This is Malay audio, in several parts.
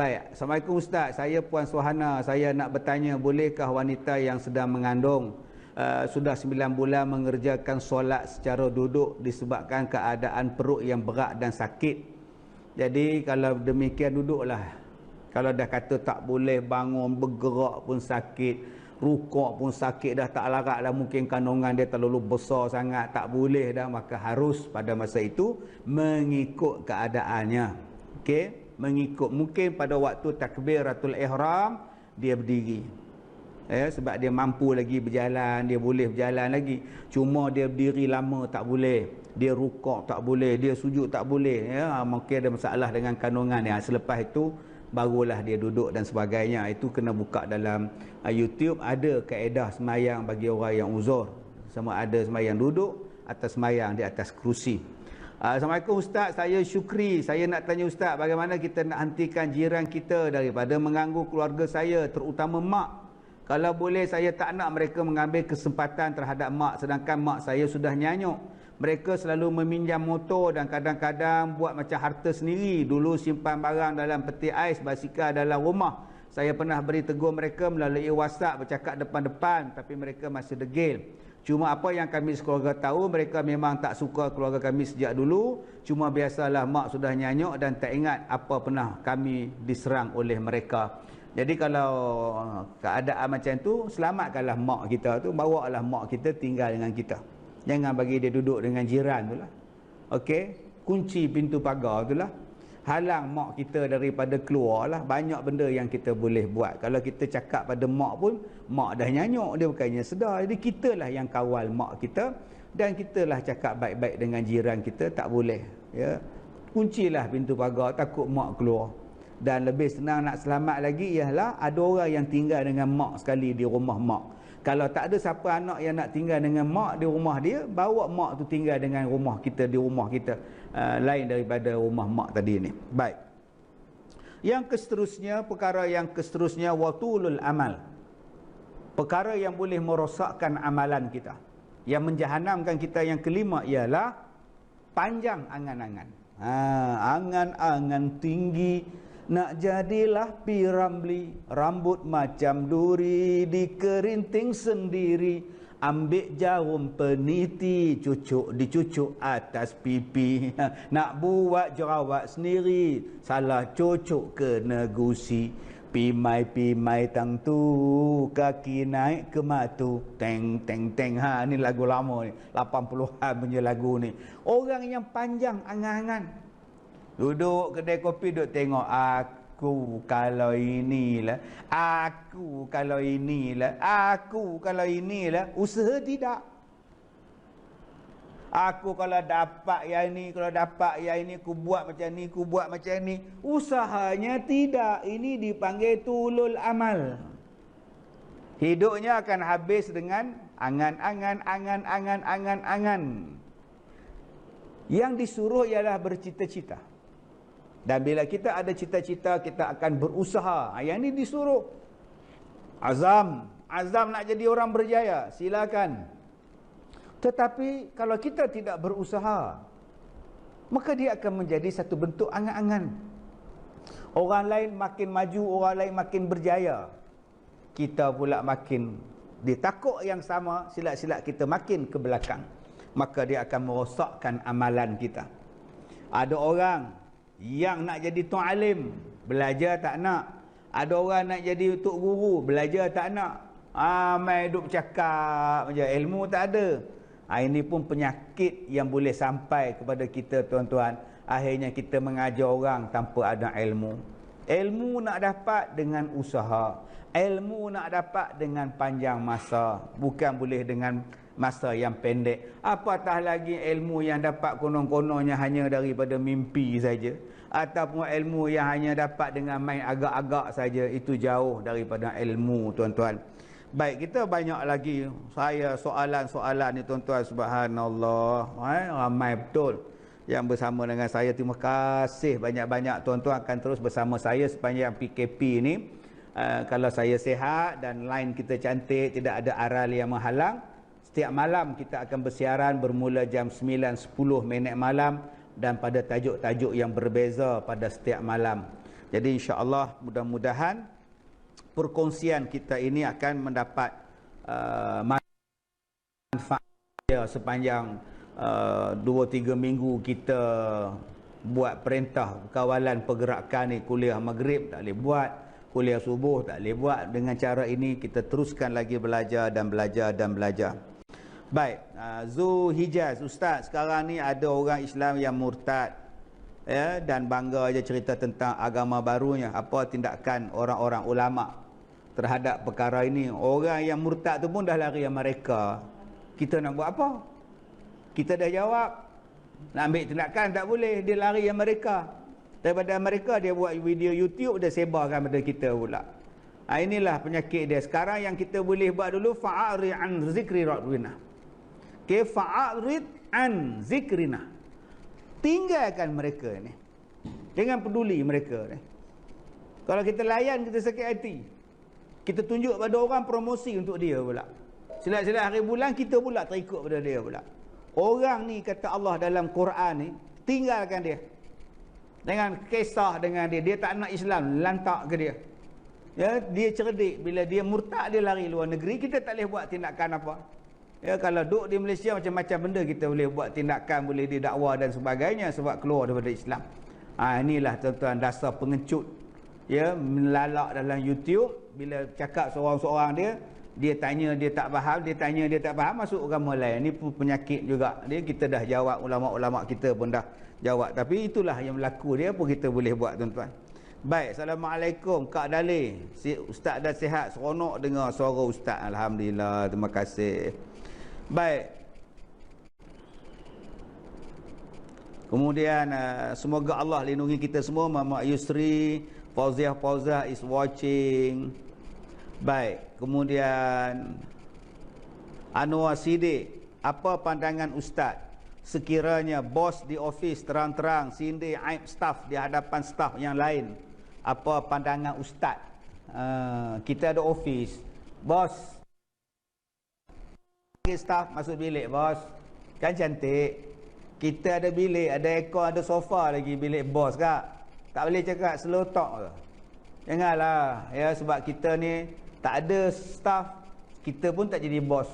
Baik, Assalamualaikum Ustaz. Saya Puan Suhana. Saya nak bertanya, bolehkah wanita yang sedang mengandung sudah 9 bulan mengerjakan solat secara duduk disebabkan keadaan perut yang berat dan sakit? Jadi kalau demikian duduklah. Kalau dah kata tak boleh bangun, bergerak pun sakit, rukuk pun sakit, dah tak larat dah, mungkin kandungan dia terlalu besar sangat, tak boleh dah, maka harus pada masa itu mengikut keadaannya. Okey? Mengikut. Mungkin pada waktu takbiratul ihram dia berdiri, sebab dia mampu lagi berjalan, dia boleh berjalan lagi. Cuma dia berdiri lama tak boleh, dia rukuk tak boleh, dia sujud tak boleh, mungkin ada masalah dengan kandungan. Selepas itu barulah dia duduk dan sebagainya. Itu kena buka dalam YouTube, ada kaedah semayang bagi orang yang uzur, sama ada semayang duduk atau semayang di atas kerusi. Assalamualaikum Ustaz, saya Syukri. Saya nak tanya Ustaz, bagaimana kita nak hentikan jiran kita daripada mengganggu keluarga saya, terutama mak. Kalau boleh, saya tak nak mereka mengambil kesempatan terhadap mak, sedangkan mak saya sudah nyanyuk. Mereka selalu meminjam motor dan kadang-kadang buat macam harta sendiri. Dulu simpan barang dalam peti ais, basikal dalam rumah. Saya pernah beri tegur mereka melalui WhatsApp, bercakap depan-depan, tapi mereka masih degil. Cuma apa yang kami sekeluarga tahu, mereka memang tak suka keluarga kami sejak dulu. Cuma biasalah mak sudah nyanyuk dan tak ingat apa pernah kami diserang oleh mereka. Jadi kalau keadaan macam tu, selamatkanlah mak kita tu, bawalah mak kita tinggal dengan kita. Jangan bagi dia duduk dengan jiran tu lah. Okey, kunci pintu pagar tu lah. Halang mak kita daripada keluar lah. Banyak benda yang kita boleh buat. Kalau kita cakap pada mak pun, mak dah nyanyuk, dia bukannya sedar. Jadi kitalah yang kawal mak kita, dan kitalah cakap baik-baik dengan jiran kita, tak boleh. Kuncilah pintu pagar, takut mak keluar. Dan lebih senang nak selamat lagi ialah ada orang yang tinggal dengan mak sekali di rumah mak. Kalau tak ada siapa anak yang nak tinggal dengan mak di rumah dia, bawa mak tu tinggal dengan rumah kita, di rumah kita, lain daripada rumah mak tadi ni. Baik. Yang seterusnya, perkara yang seterusnya, watulul amal. Perkara yang boleh merosakkan amalan kita, yang menjahanamkan kita, yang kelima ialah panjang angan-angan. Angan-angan tinggi, nak jadilah P.Ramlee, rambut macam duri, dikerinting sendiri, ambil jarum peniti, dicucuk atas pipi. Nak buat jerawat sendiri, salah cucuk kena gusi. Pimai-pimai tang tu, kaki naik ke matu, teng teng teng. Ni lagu lama ni, 80-an punya lagu ni. Orang yang panjang angan-angan, duduk kedai kopi, duduk tengok, aku kalau inilah, aku kalau inilah, aku kalau inilah. Usaha tidak. Aku kalau dapat yang ini, kalau dapat yang ini, ku buat macam ni, ku buat macam ni. Usahanya tidak. Ini dipanggil tulul amal. Hidupnya akan habis dengan angan-angan, angan-angan, angan-angan. Yang disuruh ialah bercita-cita. Dan bila kita ada cita-cita, kita akan berusaha. Yang ini disuruh. Azam nak jadi orang berjaya, silakan. Tetapi kalau kita tidak berusaha, maka dia akan menjadi satu bentuk angan-angan. Orang lain makin maju, orang lain makin berjaya, kita pula makin ditakut yang sama, silat-silat kita makin ke belakang. Maka dia akan merosakkan amalan kita. Ada orang yang nak jadi tuan alim, belajar tak nak. Ada orang nak jadi tok guru, belajar tak nak. Mai duk bercakap je, ilmu tak ada. Ini pun penyakit yang boleh sampai kepada kita, tuan-tuan. Akhirnya kita mengajar orang tanpa ada ilmu. Ilmu nak dapat dengan usaha. Ilmu nak dapat dengan panjang masa, bukan boleh dengan masa yang pendek. Apatah lagi ilmu yang dapat konon-kononnya hanya daripada mimpi saja, ataupun ilmu yang hanya dapat dengan main agak-agak saja. Itu jauh daripada ilmu, tuan-tuan. Baik, kita banyak lagi soalan-soalan ni, tuan-tuan. Subhanallah, ramai betul yang bersama dengan saya. Terima kasih banyak-banyak, tuan-tuan akan terus bersama saya sepanjang PKP ni. Kalau saya sihat dan line kita cantik, tidak ada aral yang menghalang, setiap malam kita akan bersiaran bermula jam 9.10 malam dan pada tajuk-tajuk yang berbeza pada setiap malam. Jadi insya-Allah mudah-mudahan perkongsian kita ini akan mendapat manfaat sepanjang 2-3 minggu kita buat perintah kawalan pergerakan ni. Kuliah maghrib tak boleh buat, kuliah subuh tak boleh buat. Dengan cara ini kita teruskan lagi belajar dan belajar dan belajar. Baik, Zul Hijaz, Ustaz, sekarang ni ada orang Islam yang murtad, ya, dan bangga je cerita tentang agama barunya. Apa tindakan orang-orang ulama terhadap perkara ini? Orang yang murtad tu pun dah lari mereka. Kita nak buat apa? Kita dah jawab. Nak ambil tindakan tak boleh, dia lari mereka. Daripada mereka dia buat video YouTube, dia sebarkan pada kita pula. Inilah penyakit dia. Sekarang yang kita boleh buat dulu, fa'arid an zikri rabbina. Okay, fa'arid an zikrina. Tinggalkan mereka ni. Jangan peduli mereka ni. Kalau kita layan, kita sakit hati. Kita tunjuk pada orang promosi untuk dia pula. Silat-silat hari bulan, kita pula terikut pada dia pula. Orang ni kata Allah dalam Quran ni, tinggalkan dia. Jangan kisah dengan dia. Dia tak nak Islam, lantak ke dia. Ya, dia cerdik. Bila dia murtad, dia lari luar negeri, kita tak boleh buat tindakan apa. Ya, kalau duduk di Malaysia macam-macam benda kita boleh buat tindakan, boleh didakwa dan sebagainya sebab keluar daripada Islam. Inilah tuan-tuan dasar pengecut. Ya, melalak dalam YouTube, bila cakap seorang-seorang dia tanya dia tak faham, dia tanya dia tak faham, masuk agama lain. Ini pun penyakit juga. Dia kita dah jawab, ulama-ulama kita pun dah jawab. Tapi itulah yang berlaku, dia pun kita boleh buat tuan-tuan. Baik, Assalamualaikum Kak Dalil. Ustaz dah sihat, seronok dengar suara Ustaz. Alhamdulillah, terima kasih. Baik. Kemudian semoga Allah lindungi kita semua. Mama Yusri, Fauziah is watching. Baik. Kemudian Anwar Sidik, apa pandangan Ustaz sekiranya bos di office terang-terang sindir aib staf di hadapan staf yang lain? Apa pandangan Ustaz? Kita ada office, bos staf masuk bilik, bos kan cantik. Kita ada bilik, ada aircon, ada sofa lagi bilik bos kak. Tak boleh cakap slow talk ke? Janganlah ya, sebab kita ni tak ada staff, kita pun tak jadi bos.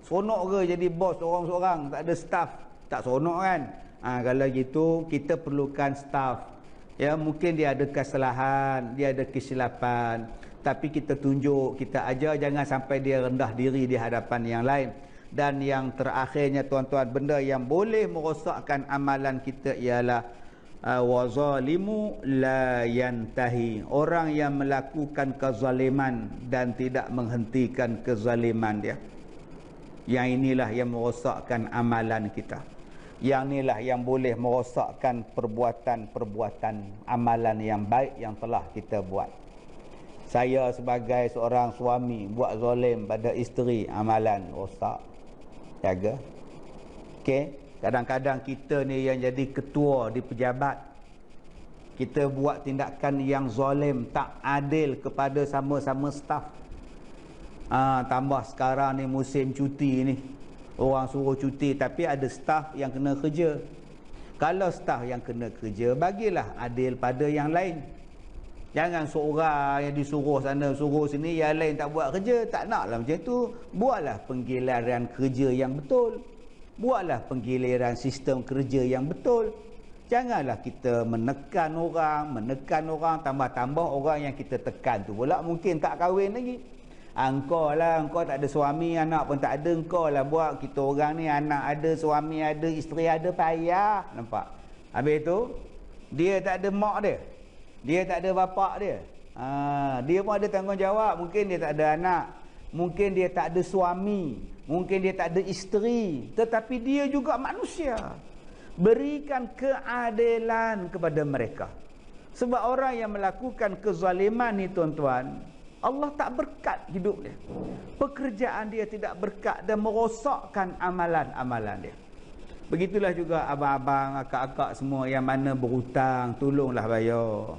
Seronok ke jadi bos orang-seorang tak ada staff? Tak seronok kan? Kalau gitu kita perlukan staff. Ya, mungkin dia ada kesalahan, dia ada kesilapan, tapi kita tunjuk, kita ajar, jangan sampai dia rendah diri di hadapan yang lain. Dan yang terakhirnya tuan-tuan, benda yang boleh merosakkan amalan kita ialah wazalimu la yantahi. Orang yang melakukan kezaliman dan tidak menghentikan kezaliman dia. Yang inilah yang merosakkan amalan kita. Yang inilah yang boleh merosakkan perbuatan-perbuatan amalan yang baik yang telah kita buat. Saya sebagai seorang suami buat zalim pada isteri, amalan rosak. Jaga. Okey, kadang-kadang kita ni yang jadi ketua di pejabat, kita buat tindakan yang zalim, tak adil kepada sama-sama staf. Tambah sekarang ni musim cuti ni, orang suruh cuti tapi ada staf yang kena kerja. Kalau staf yang kena kerja, bagilah adil pada yang lain. Jangan seorang yang disuruh sana, suruh sini, yang lain tak buat kerja. Tak naklah macam tu. Buatlah penggiliran kerja yang betul. Buatlah penggiliran sistem kerja yang betul. Janganlah kita menekan orang, tambah-tambah orang yang kita tekan tu pula mungkin tak kahwin lagi. Engkau lah, engkau tak ada suami, anak pun tak ada, engkau lah buat. Kita orang ni anak ada, suami ada, isteri ada, payah. Nampak? Habis tu, dia tak ada mak dia. Dia tak ada bapak dia. Dia pun ada tanggungjawab. Mungkin dia tak ada anak. Mungkin dia tak ada suami. Mungkin dia tak ada isteri. Tetapi dia juga manusia. Berikan keadilan kepada mereka. Sebab orang yang melakukan kezaliman ni tuan-tuan, Allah tak berkat hidup dia. Pekerjaan dia tidak berkat dan merosakkan amalan-amalan dia. Begitulah juga abang-abang, akak-akak semua yang mana berhutang, tolonglah bayar.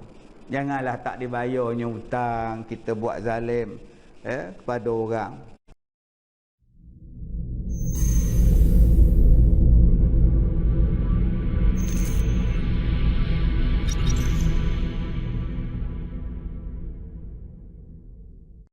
Janganlah tak dibayarnya hutang, kita buat zalim kepada orang.